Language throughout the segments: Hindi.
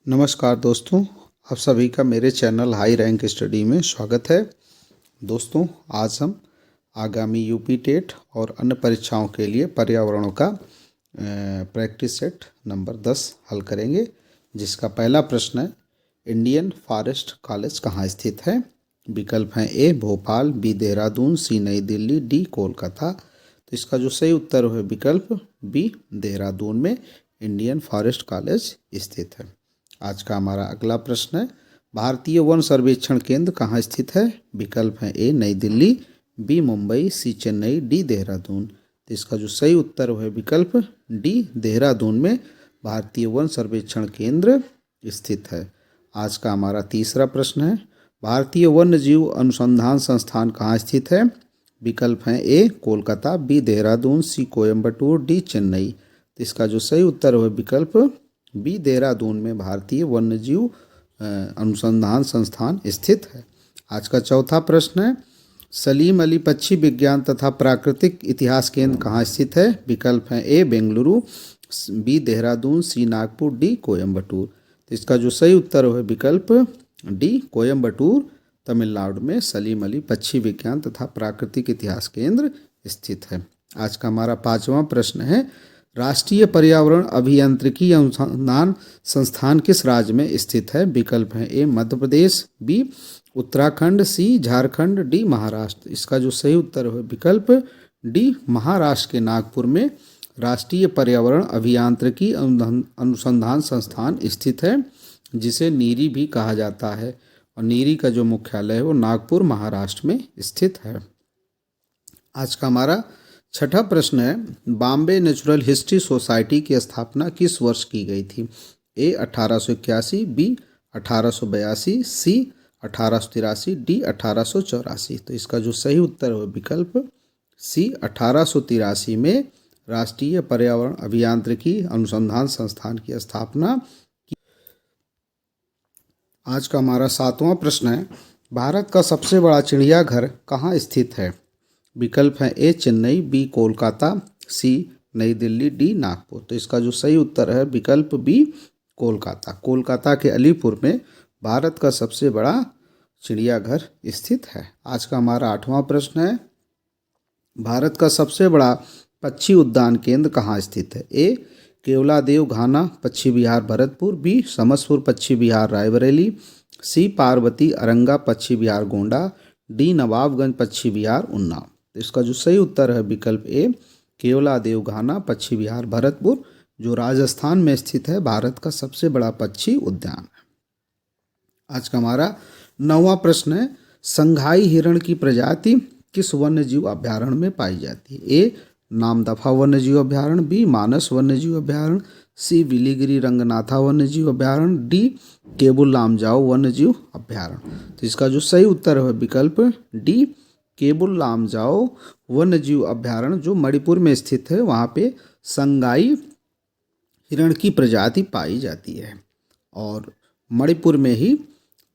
नमस्कार दोस्तों, आप सभी का मेरे चैनल हाई रैंक स्टडी में स्वागत है। दोस्तों, आज हम आगामी यूपी टेट और अन्य परीक्षाओं के लिए पर्यावरणों का प्रैक्टिस सेट नंबर 10 हल करेंगे, जिसका पहला प्रश्न है, इंडियन फॉरेस्ट कॉलेज कहाँ स्थित है? विकल्प हैं ए भोपाल, बी देहरादून, सी नई दिल्ली, डी कोलकाता। तो इसका जो सही उत्तर है विकल्प बी देहरादून में इंडियन फॉरेस्ट कॉलेज स्थित है। आज का हमारा अगला प्रश्न है, भारतीय वन सर्वेक्षण केंद्र कहाँ स्थित है? विकल्प हैं ए नई दिल्ली, बी मुंबई, सी चेन्नई, डी देहरादून। तो इसका जो सही उत्तर है विकल्प डी देहरादून में भारतीय वन सर्वेक्षण केंद्र स्थित है। आज का हमारा तीसरा प्रश्न है, भारतीय वन्य जीव अनुसंधान संस्थान कहाँ स्थित है? विकल्प हैं ए कोलकाता, बी देहरादून, सी कोयम्बटूर, डी चेन्नई। तो इसका जो सही उत्तर है विकल्प बी देहरादून में भारतीय वन्यजीव अनुसंधान संस्थान स्थित है। आज का चौथा प्रश्न है, सलीम अली पक्षी विज्ञान तथा प्राकृतिक इतिहास केंद्र कहाँ स्थित है? विकल्प हैं ए बेंगलुरु, बी देहरादून, सी नागपुर, डी कोयम्बटूर। तो इसका जो सही उत्तर है विकल्प डी कोयम्बटूर तमिलनाडु में सलीम अली पक्षी विज्ञान तथा प्राकृतिक इतिहास केंद्र स्थित है। आज का हमारा पांचवा प्रश्न है, राष्ट्रीय पर्यावरण अभियांत्रिकी अनुसंधान संस्थान किस राज्य में स्थित है? विकल्प हैं ए मध्य प्रदेश, बी उत्तराखंड, सी झारखंड, डी महाराष्ट्र। इसका जो सही उत्तर है विकल्प डी महाराष्ट्र के नागपुर में राष्ट्रीय पर्यावरण अभियांत्रिकी अनुसंधान संस्थान स्थित है, जिसे नीरी भी कहा जाता है, और नीरी का जो मुख्यालय है वो नागपुर महाराष्ट्र में स्थित है। आज का हमारा छठा प्रश्न है, बॉम्बे नेचुरल हिस्ट्री सोसाइटी की स्थापना किस वर्ष की गई थी? ए 1881, बी 1882, सी 1883, डी 1884। तो इसका जो सही उत्तर है विकल्प सी 1883 में राष्ट्रीय पर्यावरण अभियांत्रिकी अनुसंधान संस्थान की स्थापना की। आज का हमारा सातवां प्रश्न है, भारत का सबसे बड़ा चिड़ियाघर कहाँ स्थित है? विकल्प हैं ए चेन्नई, बी कोलकाता, सी नई दिल्ली, डी नागपुर। तो इसका जो सही उत्तर है विकल्प बी कोलकाता। कोलकाता के अलीपुर में भारत का सबसे बड़ा चिड़ियाघर स्थित है। आज का हमारा आठवां प्रश्न है, भारत का सबसे बड़ा पक्षी उद्यान केंद्र कहाँ स्थित है? ए केवलादेव घाना पक्षी विहार भरतपुर, बी समसपुर पक्षी विहार रायबरेली, सी पार्वती अरंगा पक्षी विहार गोंडा, डी नवाबगंज पक्षी विहार उन्नाव। तो इसका जो सही उत्तर है विकल्प ए केवलादेव घाना पक्षी विहार भरतपुर, जो राजस्थान में स्थित है, भारत का सबसे बड़ा पक्षी उद्यान है। आज का हमारा नौवां प्रश्न है, संघाई हिरण की प्रजाति किस वन्य जीव अभ्यारण्य में पाई जाती है? ए नामदफा वन्य जीव अभ्यारण्य, बी मानस वन्य जीव अभ्यारण्य, सी विलीगिरी रंगनाथा वन्य जीव अभ्यारण्य, डी केबुल लामजाओ वन्य जीव अभ्यारण्य। तो इसका जो सही उत्तर है विकल्प डी केबुल लामजाओ वन्य जीव अभ्यारण्य, जो मणिपुर में स्थित है, वहाँ पे संगाई हिरण की प्रजाति पाई जाती है, और मणिपुर में ही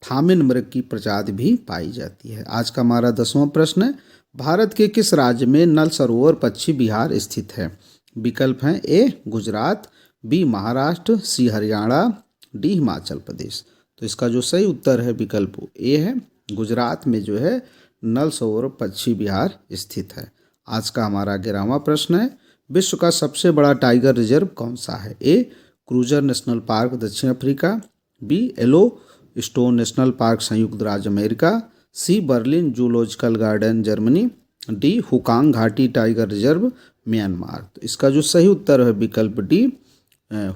थामिन मृग की प्रजाति भी पाई जाती है। आज का हमारा 10वां प्रश्न है, भारत के किस राज्य में नल सरोवर पक्षी विहार स्थित है? विकल्प हैं ए गुजरात, बी महाराष्ट्र, सी हरियाणा, डी हिमाचल प्रदेश। तो इसका जो सही उत्तर है विकल्प ए है, गुजरात में जो है नल सरोवर पक्षी विहार स्थित है। आज का हमारा 11वां प्रश्न है, विश्व का सबसे बड़ा टाइगर रिजर्व कौन सा है? ए क्रूजर नेशनल पार्क दक्षिण Africa, B Yellowstone National Park संयुक्त राज्य America, C Berlin zoological garden Germany, D Hukawng घाटी टाइगर रिजर्व म्यांमार। तो इसका जो सही उत्तर है विकल्प डी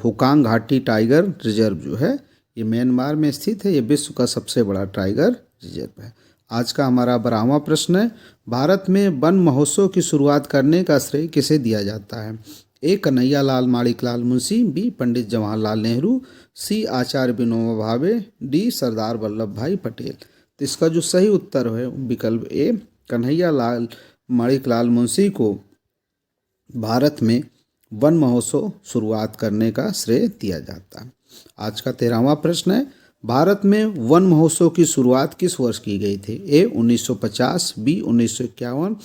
हुकांग घाटी टाइगर रिजर्व जो है ये म्यांमार में स्थित है, ये विश्व का सबसे बड़ा टाइगर रिजर्व है। आज का हमारा 12वां प्रश्न है, भारत में वन महोत्सव की शुरुआत करने का श्रेय किसे दिया जाता है? ए कन्हैया लाल माणिकलाल मुंशी, बी पंडित जवाहरलाल नेहरू, सी आचार्य विनोबा भावे, डी सरदार वल्लभ भाई पटेल। तो इसका जो सही उत्तर है विकल्प ए कन्हैया लाल माणिकलाल मुंशी को भारत में वन महोत्सव शुरुआत करने का श्रेय दिया जाता है। आज का 13वां प्रश्न है, भारत में वन महोत्सव की शुरुआत किस वर्ष की गई थी? ए 1950, बी 1951,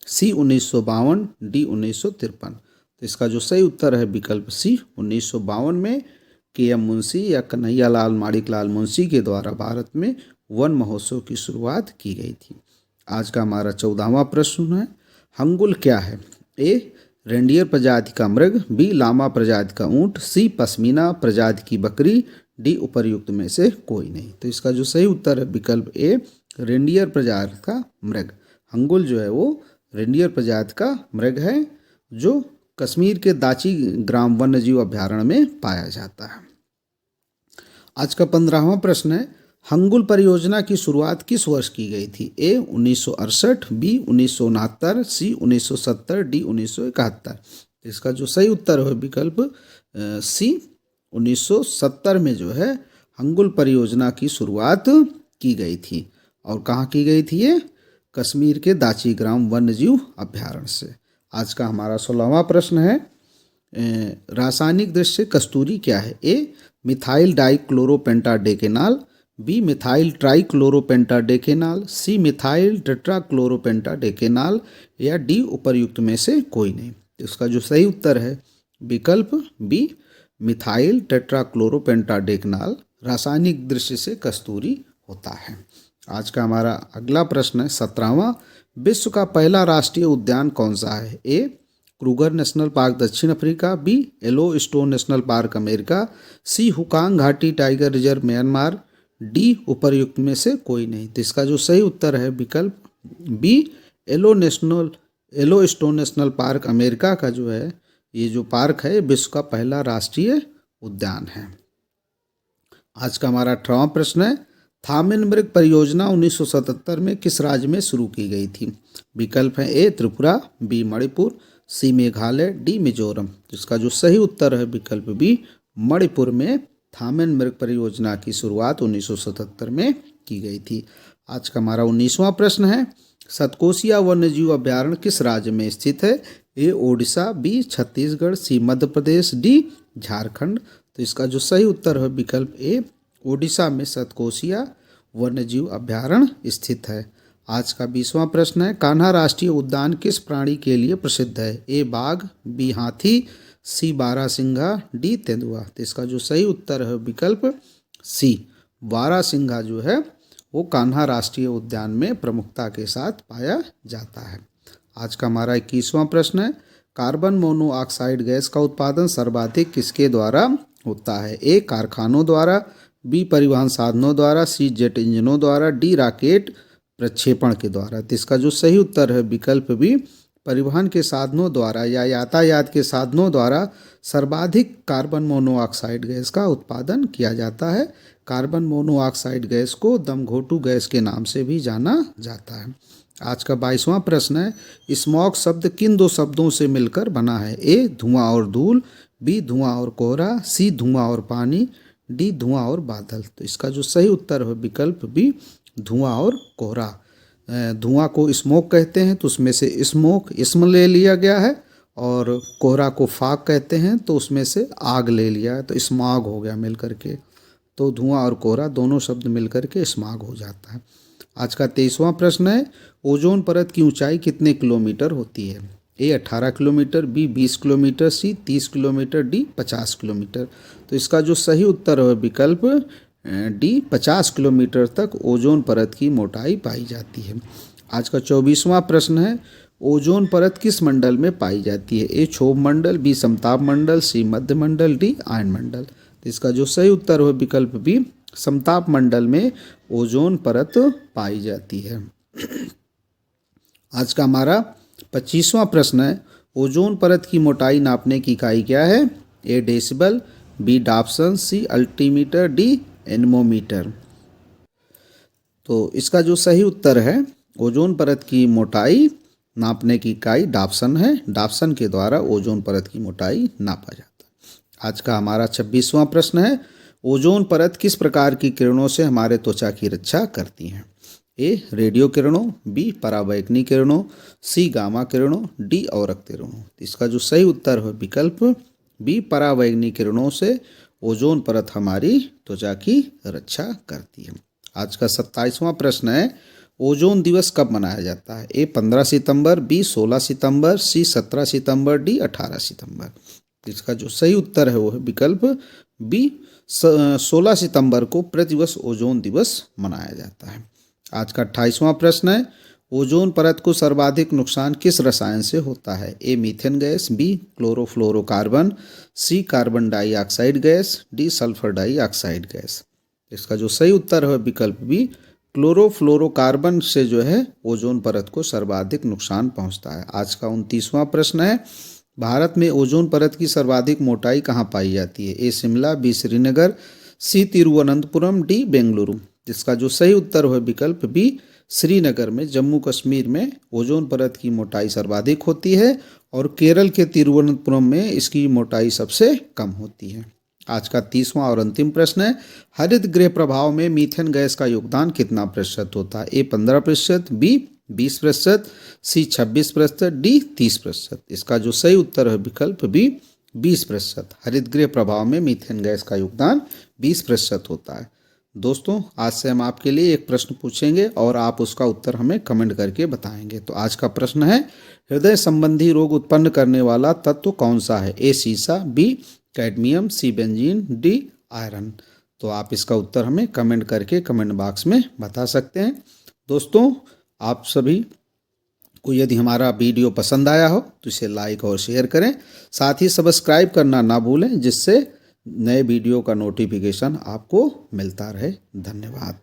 सी 1952, डी 1953। तो इसका जो सही उत्तर है विकल्प सी 1952 में के.एम. मुंशी या कन्हैयालाल माणिकलाल मुंशी के द्वारा भारत में वन महोत्सव की शुरुआत की गई थी। आज का हमारा 14वां प्रश्न है, हंगुल क्या है? ए रेंडियर प्रजाति का मृग, बी लामा प्रजाति का ऊंट, सी पश्मीना प्रजाति की बकरी, डी उपर्युक्त में से कोई नहीं। तो इसका जो सही उत्तर है विकल्प ए रेंडियर प्रजाति का मृग। हंगुल जो है वो रेंडियर प्रजाति का मृग है जो कश्मीर के दाची ग्राम वन्यजीव अभ्यारण्य में पाया जाता है। आज का 15वां प्रश्न है, हंगुल परियोजना की शुरुआत किस वर्ष की गई थी? ए 1968, बी 1969, सी 1970, डी 1971। इसका जो सही उत्तर है विकल्प सी 1970 में जो है हंगुल परियोजना की शुरुआत की गई थी। और कहाँ की गई थी ये? कश्मीर के दाची ग्राम वन्यजीव अभ्यारण्य से। आज का हमारा 16वां प्रश्न है, रासायनिक दृष्टि से कस्तूरी क्या है? A methyl dichloropentadecanal, B methyl trichloropentadecanal, C methyl tetrachloropentadecanal या डी उपर्युक्त में से कोई नहीं। इसका जो सही उत्तर है विकल्प बी मिथाइल टेट्राक्लोरोपेंटाडेकेनाल रासायनिक दृष्टि से कस्तूरी होता है। आज का हमारा अगला प्रश्न है 17वां, विश्व का पहला राष्ट्रीय उद्यान कौन सा है? ए क्रूगर नेशनल पार्क दक्षिण Africa, B Yellowstone national park America, C Hukawng घाटी टाइगर रिजर्व म्यांमार, डी उपर्युक्त में से कोई नहीं। तो इसका जो सही उत्तर है विकल्प B Yellowstone national park America का जो है ये जो पार्क है विश्व का पहला राष्ट्रीय उद्यान है। आज का हमारा 18वां प्रश्न है, थामिन मृग परियोजना 1977 में किस राज्य में शुरू की गई थी? विकल्प है ए त्रिपुरा, बी मणिपुर, सी मेघालय, डी मिजोरम। इसका जो सही उत्तर है विकल्प बी मणिपुर में थामिन मृग परियोजना की शुरुआत 1977 में की गई थी। आज का हमारा 19वां प्रश्न है, सतकोसिया वन्यजीव अभ्यारण्य किस राज्य में स्थित है? ए ओडिशा, बी छत्तीसगढ़, सी मध्य प्रदेश, डी झारखंड। तो इसका जो सही उत्तर है विकल्प ए ओडिशा में सतकोसिया वन्यजीव अभ्यारण्य स्थित है। आज का 20वां प्रश्न है, कान्हा राष्ट्रीय उद्यान किस प्राणी के लिए प्रसिद्ध है? ए बाघ, बी हाथी, सी बारहसिंघा, डी तेंदुआ। तो इसका जो सही उत्तर है विकल्प सी बारहसिंघा जो है वो कान्हा राष्ट्रीय उद्यान में प्रमुखता के साथ पाया जाता है। आज का हमारा 21वां प्रश्न है, कार्बन मोनोऑक्साइड गैस का उत्पादन सर्वाधिक किसके द्वारा होता है? ए कारखानों द्वारा, बी परिवहन साधनों द्वारा, सी जेट इंजनों द्वारा, डी रॉकेट प्रक्षेपण के द्वारा। तो इसका जो सही उत्तर है विकल्प बी परिवहन के साधनों द्वारा या यातायात के साधनों द्वारा सर्वाधिक कार्बन मोनोऑक्साइड गैस का उत्पादन किया जाता है। कार्बन मोनोऑक्साइड गैस को दमघोटू गैस के नाम से भी जाना जाता है। आज का 22वां प्रश्न है, स्मॉग शब्द किन दो शब्दों से मिलकर बना है? ए धुआं और धूल, बी धुआं और कोहरा, सी धुआं और पानी, डी धुआं और बादल। तो इसका जो सही उत्तर है विकल्प बी धुआं और कोहरा। धुआं को स्मोक कहते हैं तो उसमें से स्मोक इसम ले लिया गया है, और कोहरा को फाग कहते हैं तो उसमें से आग ले लिया है, तो स्मॉग हो गया मिल करके। तो धुआं और कोहरा दोनों शब्द मिल करके स्मॉग हो जाता है। आज का 23वां प्रश्न है, ओजोन परत की ऊंचाई कितने किलोमीटर होती है? ए 18 किलोमीटर, बी 20 किलोमीटर, सी 30 किलोमीटर, डी 50 किलोमीटर। तो इसका जो सही उत्तर है विकल्प डी 50 किलोमीटर तक ओजोन परत की मोटाई पाई जाती है। आज का 24वां प्रश्न है, ओजोन परत किस मंडल में पाई जाती है? ए क्षोभ मंडल, बी समताप मंडल, सी मध्य मंडल, डी आयन मंडल। तो इसका जो सही उत्तर है विकल्प बी समताप मंडल में ओजोन परत पाई जाती है। आज का हमारा 25वां प्रश्न है, ओजोन परत की मोटाई नापने की इकाई क्या है? ए डेसिबल, बी डाप्सन, सी अल्टीमीटर, डी एनमोमीटर। तो इसका जो सही उत्तर है ओजोन परत की मोटाई नापने की इकाई डाप्सन है। डाप्सन के द्वारा ओजोन परत की मोटाई नापा जाता है। आज का हमारा 26वां प्रश्न है, ओजोन परत किस प्रकार की किरणों से हमारे त्वचा की रक्षा करती हैं? ए रेडियो किरणों, बी पराबैंगनी किरणों, सी गामा किरणों, डी औरक किरणों। इसका जो सही उत्तर है विकल्प बी पराबैंगनी किरणों से ओजोन परत हमारी त्वचा की रक्षा करती है। आज का 27वां प्रश्न है, ओजोन दिवस कब मनाया जाता है? ए 15 सितंबर, बी 16 सितंबर, सी 17 सितंबर, डी 18 सितंबर। इसका जो सही उत्तर है वो है विकल्प बी 16 सितंबर को प्रतिवर्ष ओजोन दिवस मनाया जाता है। आज का 28वां प्रश्न है, ओजोन परत को सर्वाधिक नुकसान किस रसायन से होता है? A methane gas, B chlorofluorocarbon, C carbon dioxide gas, D sulphur dioxide gas. इसका जो सही उत्तर है विकल्प बी क्लोरोफ्लोरोकार्बन से जो है ओजोन परत को सर्वाधिक नुकसान पहुंचता है। आज का 29वां प्रश्न है, भारत में ओजोन परत की सर्वाधिक मोटाई कहाँ पाई जाती है? ए शिमला, बी श्रीनगर, सी तिरुवनंतपुरम, डी बेंगलुरु। जिसका जो सही उत्तर है विकल्प बी श्रीनगर में, जम्मू कश्मीर में ओजोन परत की मोटाई सर्वाधिक होती है और केरल के तिरुवनंतपुरम में इसकी मोटाई सबसे कम होती है। आज का 30वां और अंतिम प्रश्न है, हरित गृह प्रभाव में मीथेन गैस का योगदान कितना प्रतिशत होता है? ए 15%, बी 20%, सी 26%, डी 30%। इसका जो सही उत्तर है विकल्प बी 20%। हरित गृह प्रभाव में मीथेन गैस का योगदान 20% होता है। दोस्तों, आज से हम आपके लिए एक प्रश्न पूछेंगे और आप उसका उत्तर हमें कमेंट करके बताएंगे। तो आज का प्रश्न है, हृदय संबंधी रोग उत्पन्न करने वाला तत्व कौन सा है? ए सीसा, बी कैडमियम, सी बेंजीन, डी आयरन। तो आप इसका उत्तर हमें कमेंट करके कमेंट बॉक्स में बता सकते हैं। दोस्तों, आप सभी को यदि हमारा वीडियो पसंद आया हो तो इसे लाइक और शेयर करें, साथ ही सब्सक्राइब करना ना भूलें, जिससे नए वीडियो का नोटिफिकेशन आपको मिलता रहे। धन्यवाद।